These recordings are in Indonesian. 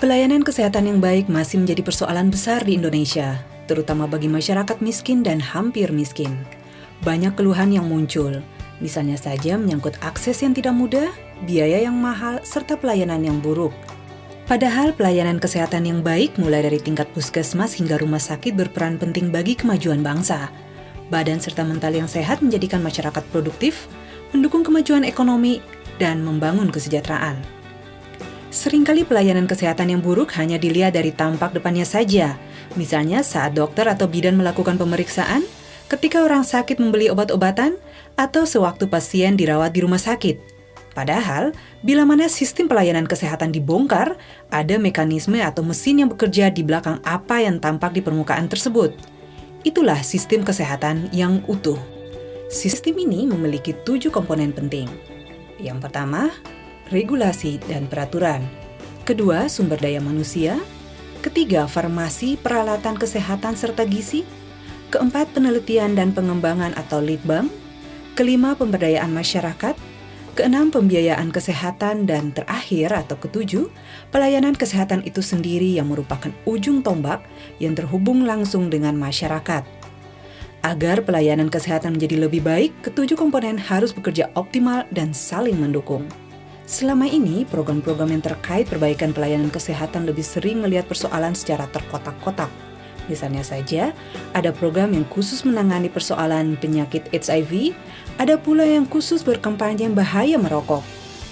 Pelayanan kesehatan yang baik masih menjadi persoalan besar di Indonesia, terutama bagi masyarakat miskin dan hampir miskin. Banyak keluhan yang muncul, misalnya saja menyangkut akses yang tidak mudah, biaya yang mahal, serta pelayanan yang buruk. Padahal pelayanan kesehatan yang baik mulai dari tingkat puskesmas hingga rumah sakit berperan penting bagi kemajuan bangsa. Badan serta mental yang sehat menjadikan masyarakat produktif, mendukung kemajuan ekonomi, dan membangun kesejahteraan. Seringkali pelayanan kesehatan yang buruk hanya dilihat dari tampak depannya saja. Misalnya saat dokter atau bidan melakukan pemeriksaan, ketika orang sakit membeli obat-obatan, atau sewaktu pasien dirawat di rumah sakit. Padahal, bila mana sistem pelayanan kesehatan dibongkar, ada mekanisme atau mesin yang bekerja di belakang apa yang tampak di permukaan tersebut. Itulah sistem kesehatan yang utuh. Sistem ini memiliki 7 komponen penting. Yang pertama, regulasi dan peraturan. Kedua, sumber daya manusia. Ketiga, farmasi, peralatan kesehatan serta gizi. Keempat, penelitian dan pengembangan atau litbang. Kelima, pemberdayaan masyarakat. Keenam, pembiayaan kesehatan. Dan terakhir atau ketujuh, pelayanan kesehatan itu sendiri yang merupakan ujung tombak yang terhubung langsung dengan masyarakat. Agar pelayanan kesehatan menjadi lebih baik, ketujuh komponen harus bekerja optimal dan saling mendukung. Selama ini, program-program yang terkait perbaikan pelayanan kesehatan lebih sering melihat persoalan secara terkotak-kotak. Misalnya saja, ada program yang khusus menangani persoalan penyakit HIV, ada pula yang khusus berkampanye bahaya merokok,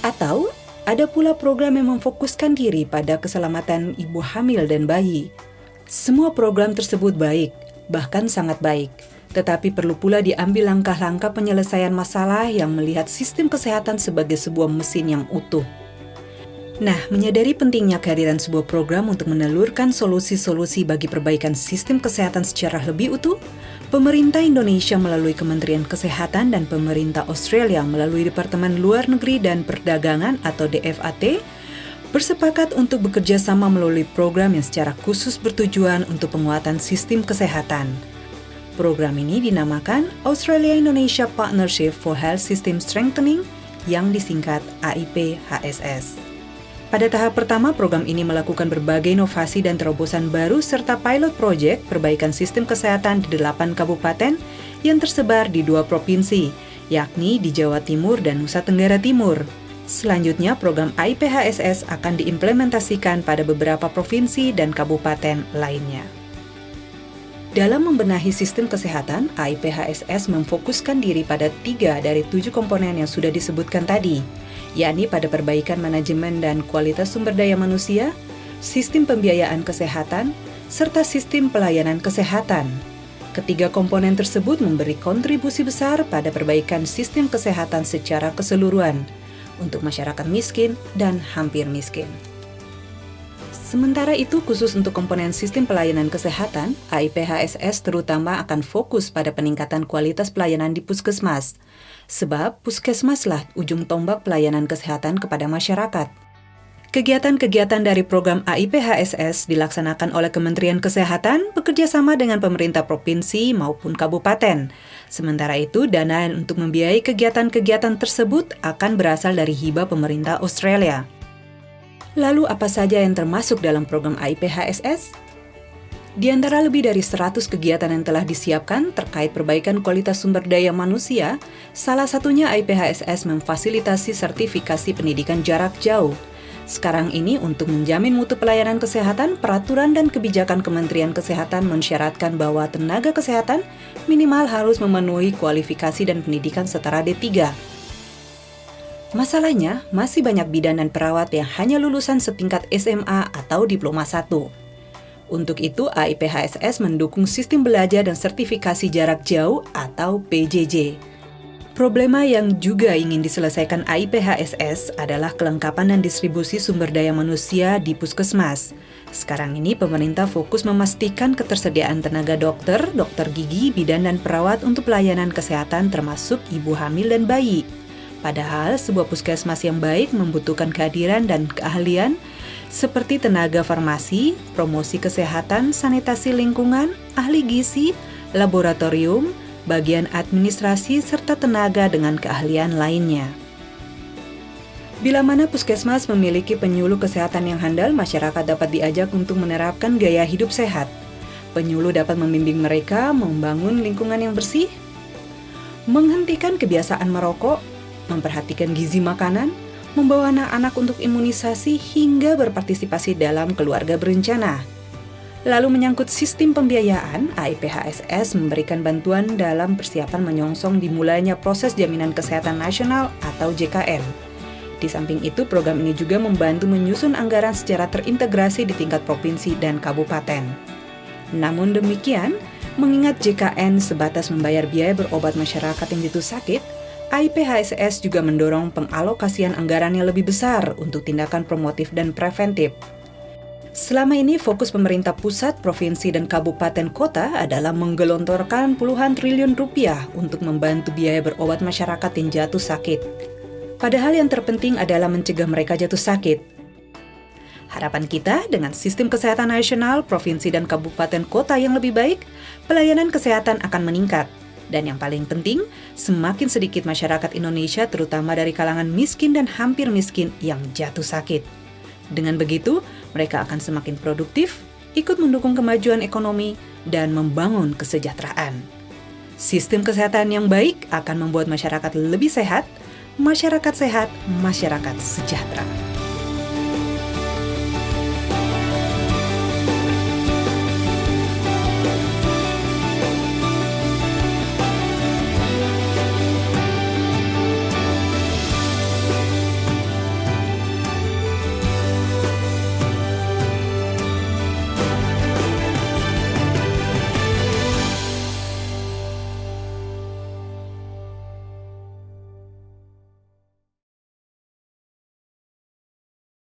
atau ada pula program yang memfokuskan diri pada keselamatan ibu hamil dan bayi. Semua program tersebut baik, bahkan sangat baik. Tetapi perlu pula diambil langkah-langkah penyelesaian masalah yang melihat sistem kesehatan sebagai sebuah mesin yang utuh. Nah, menyadari pentingnya kehadiran sebuah program untuk menelurkan solusi-solusi bagi perbaikan sistem kesehatan secara lebih utuh, pemerintah Indonesia melalui Kementerian Kesehatan dan pemerintah Australia melalui Departemen Luar Negeri dan Perdagangan atau DFAT, bersepakat untuk bekerja sama melalui program yang secara khusus bertujuan untuk penguatan sistem kesehatan. Program ini dinamakan Australia-Indonesia Partnership for Health System Strengthening yang disingkat AIPHSS. Pada tahap pertama, program ini melakukan berbagai inovasi dan terobosan baru serta pilot project perbaikan sistem kesehatan di 8 kabupaten yang tersebar di 2 provinsi, yakni di Jawa Timur dan Nusa Tenggara Timur. Selanjutnya, program AIPHSS akan diimplementasikan pada beberapa provinsi dan kabupaten lainnya. Dalam membenahi sistem kesehatan, AIPHSS memfokuskan diri pada 3 dari 7 komponen yang sudah disebutkan tadi, yakni pada perbaikan manajemen dan kualitas sumber daya manusia, sistem pembiayaan kesehatan, serta sistem pelayanan kesehatan. Ketiga komponen tersebut memberi kontribusi besar pada perbaikan sistem kesehatan secara keseluruhan untuk masyarakat miskin dan hampir miskin. Sementara itu, khusus untuk komponen sistem pelayanan kesehatan, AIPHSS terutama akan fokus pada peningkatan kualitas pelayanan di puskesmas. Sebab, puskesmaslah ujung tombak pelayanan kesehatan kepada masyarakat. Kegiatan-kegiatan dari program AIPHSS dilaksanakan oleh Kementerian Kesehatan bekerjasama dengan pemerintah provinsi maupun kabupaten. Sementara itu, dana untuk membiayai kegiatan-kegiatan tersebut akan berasal dari hibah pemerintah Australia. Lalu apa saja yang termasuk dalam program AIPHSS? Di antara lebih dari 100 kegiatan yang telah disiapkan terkait perbaikan kualitas sumber daya manusia, salah satunya AIPHSS memfasilitasi sertifikasi pendidikan jarak jauh. Sekarang ini untuk menjamin mutu pelayanan kesehatan, peraturan dan kebijakan Kementerian Kesehatan mensyaratkan bahwa tenaga kesehatan minimal harus memenuhi kualifikasi dan pendidikan setara D3. Masalahnya, masih banyak bidan dan perawat yang hanya lulusan setingkat SMA atau Diploma 1. Untuk itu, AIPHSS mendukung sistem belajar dan sertifikasi jarak jauh atau PJJ. Problema yang juga ingin diselesaikan AIPHSS adalah kelengkapan dan distribusi sumber daya manusia di puskesmas. Sekarang ini pemerintah fokus memastikan ketersediaan tenaga dokter, dokter gigi, bidan dan perawat untuk pelayanan kesehatan termasuk ibu hamil dan bayi. Padahal sebuah puskesmas yang baik membutuhkan kehadiran dan keahlian seperti tenaga farmasi, promosi kesehatan, sanitasi lingkungan, ahli gizi, laboratorium, bagian administrasi, serta tenaga dengan keahlian lainnya. Bila mana puskesmas memiliki penyuluh kesehatan yang handal, masyarakat dapat diajak untuk menerapkan gaya hidup sehat. Penyuluh dapat membimbing mereka membangun lingkungan yang bersih, menghentikan kebiasaan merokok, memperhatikan gizi makanan, membawa anak-anak untuk imunisasi hingga berpartisipasi dalam keluarga berencana. Lalu menyangkut sistem pembiayaan, AIPHSS memberikan bantuan dalam persiapan menyongsong dimulainya proses Jaminan Kesehatan Nasional atau JKN. Di samping itu, program ini juga membantu menyusun anggaran secara terintegrasi di tingkat provinsi dan kabupaten. Namun demikian, mengingat JKN sebatas membayar biaya berobat masyarakat yang jatuh sakit, AIPHSS juga mendorong pengalokasian anggaran yang lebih besar untuk tindakan promotif dan preventif. Selama ini, fokus pemerintah pusat, provinsi, dan kabupaten kota adalah menggelontorkan puluhan triliun rupiah untuk membantu biaya berobat masyarakat yang jatuh sakit. Padahal yang terpenting adalah mencegah mereka jatuh sakit. Harapan kita dengan sistem kesehatan nasional, provinsi, dan kabupaten kota yang lebih baik, pelayanan kesehatan akan meningkat. Dan yang paling penting, semakin sedikit masyarakat Indonesia, terutama dari kalangan miskin dan hampir miskin, yang jatuh sakit. Dengan begitu, mereka akan semakin produktif, ikut mendukung kemajuan ekonomi, dan membangun kesejahteraan. Sistem kesehatan yang baik akan membuat masyarakat lebih sehat, masyarakat sehat, masyarakat sejahtera.